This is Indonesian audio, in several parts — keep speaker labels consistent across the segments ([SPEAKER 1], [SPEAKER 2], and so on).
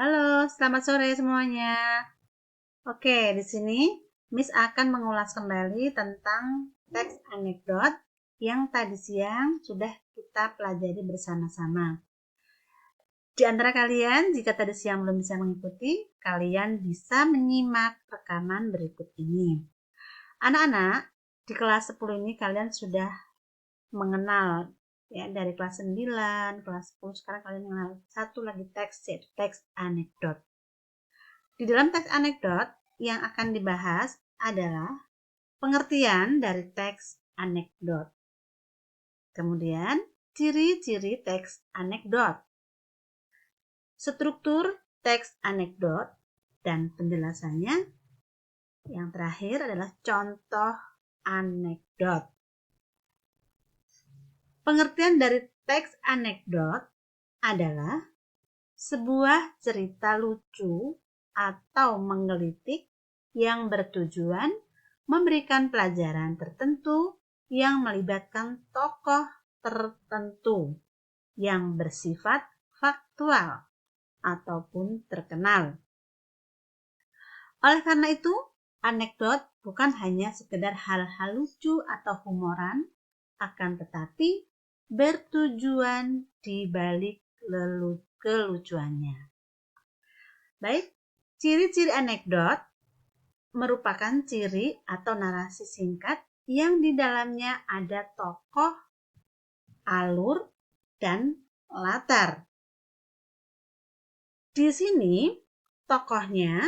[SPEAKER 1] Halo, selamat sore semuanya. Oke, di sini Miss akan mengulas kembali tentang teks anekdot yang tadi siang sudah kita pelajari bersama-sama. Di antara kalian, jika tadi siang belum bisa mengikuti, kalian bisa menyimak rekaman berikut ini. Anak-anak, di kelas 10 ini kalian sudah mengenal ya dari kelas 9, kelas 10 sekarang kalian mengenal satu lagi teks yaitu teks anekdot. Di dalam teks anekdot yang akan dibahas adalah pengertian dari teks anekdot. Kemudian, ciri-ciri teks anekdot. Struktur teks anekdot dan penjelasannya. Yang terakhir adalah contoh anekdot. Pengertian dari teks anekdot adalah sebuah cerita lucu atau menggelitik yang bertujuan memberikan pelajaran tertentu yang melibatkan tokoh tertentu yang bersifat faktual ataupun terkenal. Oleh karena itu, anekdot bukan hanya sekedar hal-hal lucu atau humoran, akan tetapi bertujuan di balik kelucuannya. Baik, ciri-ciri anekdot merupakan ciri atau narasi singkat yang di dalamnya ada tokoh, alur, dan latar. Di sini tokohnya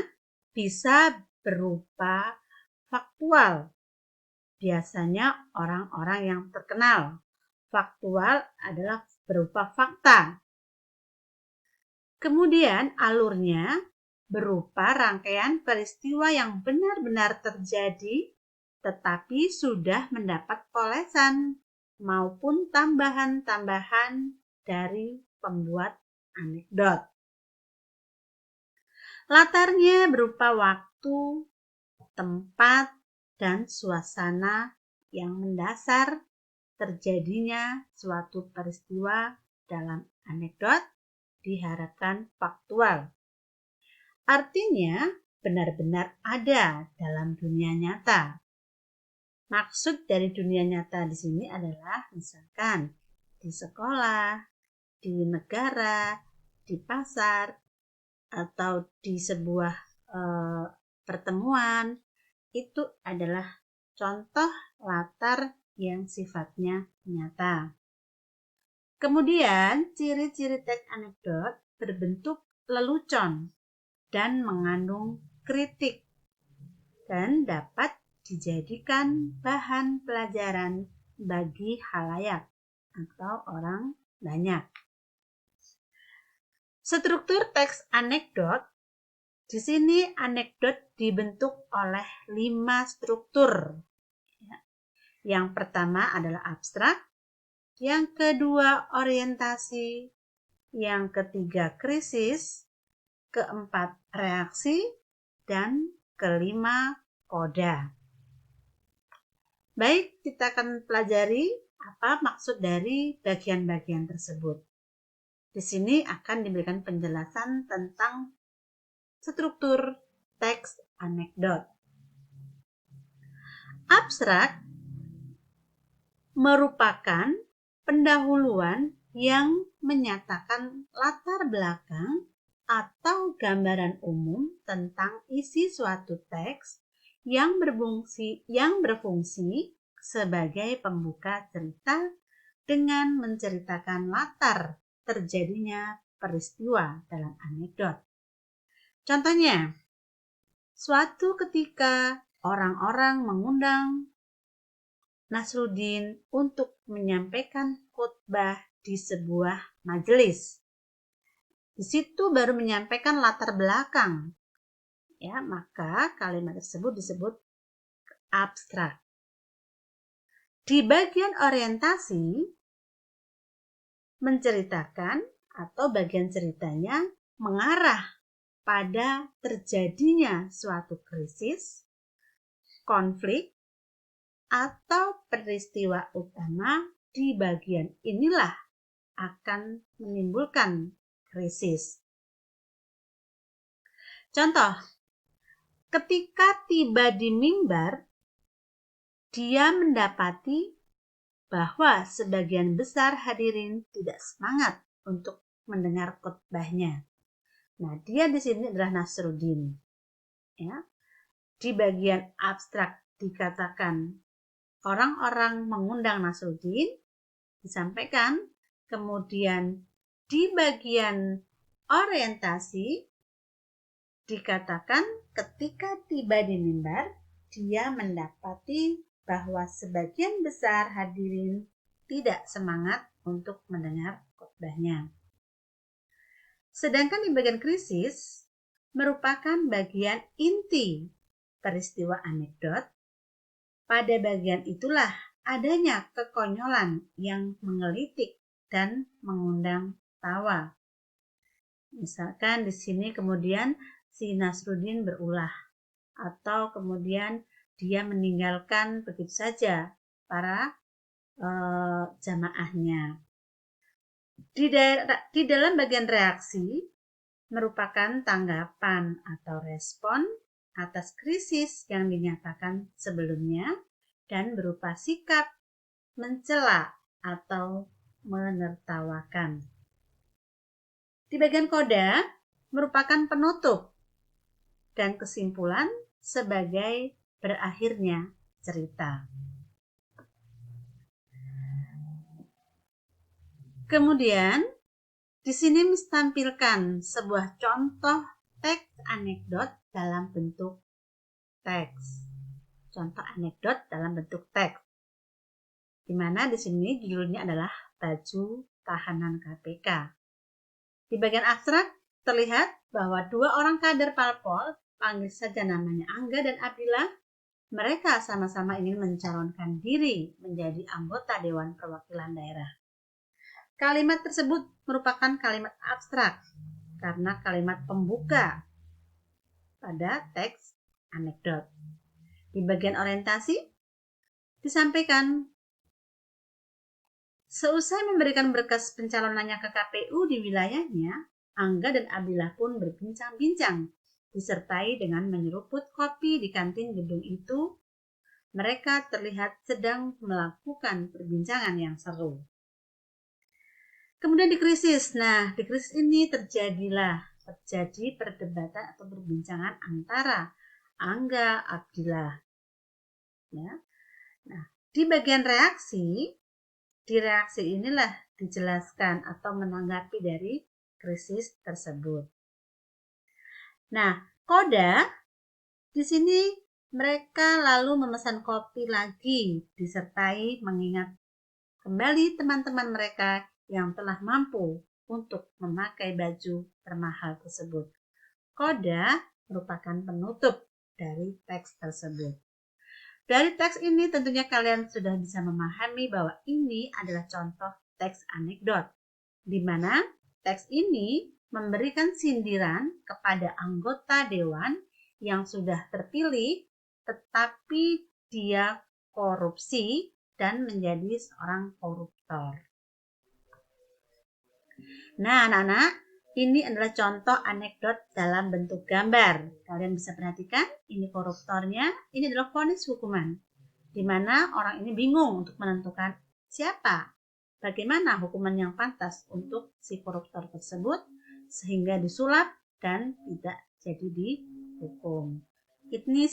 [SPEAKER 1] bisa berupa faktual, biasanya orang-orang yang terkenal. Faktual adalah berupa fakta. Kemudian alurnya berupa rangkaian peristiwa yang benar-benar terjadi tetapi sudah mendapat polesan maupun tambahan-tambahan dari pembuat anekdot. Latarnya berupa waktu, tempat, dan suasana yang mendasar terjadinya suatu peristiwa dalam anekdot diharapkan faktual. Artinya benar-benar ada dalam dunia nyata. Maksud dari dunia nyata di sini adalah misalkan di sekolah, di negara, di pasar, atau di sebuah pertemuan. Itu adalah contoh latar yang sifatnya nyata. Kemudian, ciri-ciri teks anekdot berbentuk lelucon dan mengandung kritik dan dapat dijadikan bahan pelajaran bagi khalayak atau orang banyak. Struktur teks anekdot, di sini anekdot dibentuk oleh 5 struktur. Yang pertama adalah abstrak, yang kedua orientasi, yang ketiga krisis, keempat reaksi, dan kelima koda. Baik, kita akan pelajari apa maksud dari bagian-bagian tersebut. Di sini akan diberikan penjelasan tentang struktur teks anekdot. Abstrak merupakan pendahuluan yang menyatakan latar belakang atau gambaran umum tentang isi suatu teks yang berfungsi sebagai pembuka cerita dengan menceritakan latar terjadinya peristiwa dalam anekdot. Contohnya, suatu ketika orang-orang mengundang Nasruddin untuk menyampaikan khutbah di sebuah majelis. Di situ baru menyampaikan latar belakang. Ya, maka kalimat tersebut disebut abstrak. Di bagian orientasi menceritakan atau bagian ceritanya mengarah pada terjadinya suatu krisis, konflik, atau peristiwa utama. Di bagian inilah akan menimbulkan krisis. Contoh, ketika tiba di mimbar, dia mendapati bahwa sebagian besar hadirin tidak semangat untuk mendengar khotbahnya. Nah, dia di sini adalah Nasruddin. Ya. Di bagian abstrak dikatakan orang-orang mengundang Nasruddin, disampaikan. Kemudian di bagian orientasi dikatakan ketika tiba di mimbar, dia mendapati bahwa sebagian besar hadirin tidak semangat untuk mendengar khotbahnya. Sedangkan di bagian krisis merupakan bagian inti peristiwa anekdot. Pada bagian itulah adanya kekonyolan yang menggelitik dan mengundang tawa. Misalkan di sini kemudian si Nasruddin berulah, atau kemudian dia meninggalkan begitu saja para jamaahnya. Di dalam bagian reaksi merupakan tanggapan atau respon atas krisis yang dinyatakan sebelumnya dan berupa sikap mencela atau menertawakan. Di bagian koda merupakan penutup dan kesimpulan sebagai berakhirnya cerita. Kemudian, di sini ditampilkan sebuah contoh teks anekdot dalam bentuk teks. Contoh anekdot dalam bentuk teks. Di mana di sini judulnya adalah Baju Tahanan KPK. Di bagian abstrak terlihat bahwa dua orang kader parpol, panggil saja namanya Angga dan Abdillah, mereka sama-sama ingin mencalonkan diri menjadi anggota Dewan Perwakilan Daerah. Kalimat tersebut merupakan kalimat abstrak karena kalimat pembuka pada teks anekdot. Di bagian orientasi disampaikan, seusai memberikan berkas pencalonannya ke KPU di wilayahnya, Angga dan Abdillah pun berbincang-bincang, disertai dengan menyeruput kopi di kantin gedung itu. Mereka terlihat sedang melakukan perbincangan yang seru. Kemudian di krisis. Nah, di krisis ini terjadi perdebatan atau perbincangan antara Angga Abdillah. Ya. Nah, di bagian reaksi, di reaksi inilah dijelaskan atau menanggapi dari krisis tersebut. Nah, koda di sini mereka lalu memesan kopi lagi, disertai mengingat kembali teman-teman mereka yang telah mampu untuk memakai baju termahal tersebut. Koda merupakan penutup dari teks tersebut. Dari teks ini tentunya kalian sudah bisa memahami bahwa ini adalah contoh teks anekdot, di mana teks ini memberikan sindiran kepada anggota dewan yang sudah terpilih tetapi dia korupsi dan menjadi seorang koruptor. Nah, anak-anak, ini adalah contoh anekdot dalam bentuk gambar. Kalian bisa perhatikan, ini koruptornya, ini adalah vonis hukuman, di mana orang ini bingung untuk menentukan siapa, bagaimana hukuman yang pantas untuk si koruptor tersebut, sehingga disulap dan tidak jadi dihukum. Ini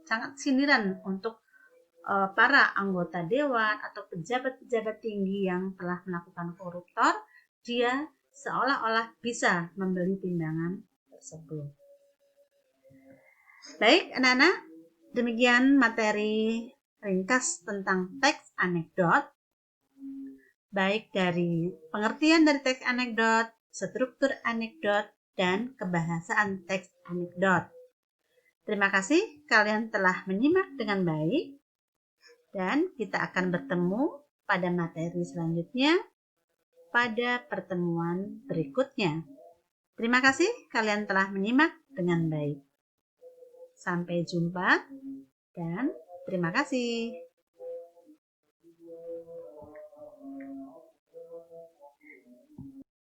[SPEAKER 1] sangat sindiran untuk para anggota dewan atau pejabat-pejabat tinggi yang telah melakukan koruptor. Dia seolah-olah bisa membeli timbangan tersebut. Baik, anak-anak, demikian materi ringkas tentang teks anekdot, baik dari pengertian dari teks anekdot, struktur anekdot, dan kebahasaan teks anekdot. Terima kasih kalian telah menyimak dengan baik, dan kita akan bertemu pada materi selanjutnya pada pertemuan berikutnya. Terima kasih kalian telah menyimak dengan baik. Sampai jumpa dan terima kasih.